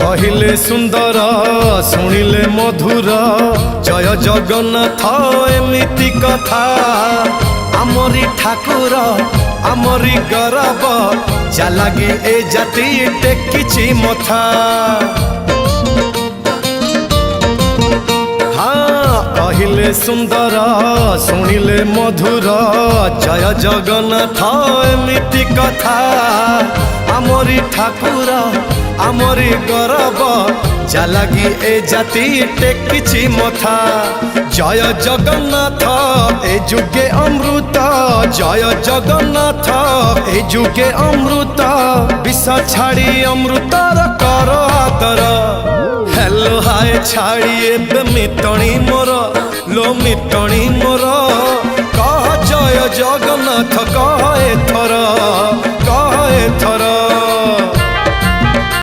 कहिले सुंदर शुणिले मधुर जय जगन्नाथ एमिति कथा आमरी ठाकुर आमरी गौरव जालागी ए जाति टेकिछि मथा। हाँ कहिले सुंदर शुणिले मधुर जय जगन्नाथ एमिति कथा आमरी ठाकुर आमरी गौरव जालागी ए जाति टेकिछि मथा। जय जगन्नाथ ए जुगे अमृत जय जगन्नाथ ए जुगे अमृत विष छाड़ी अमृतर कर आदर। हेलो हाय छाड़ी एबे मितणी मोर लो मितणी मोर कह जय जगन्नाथ कह एथर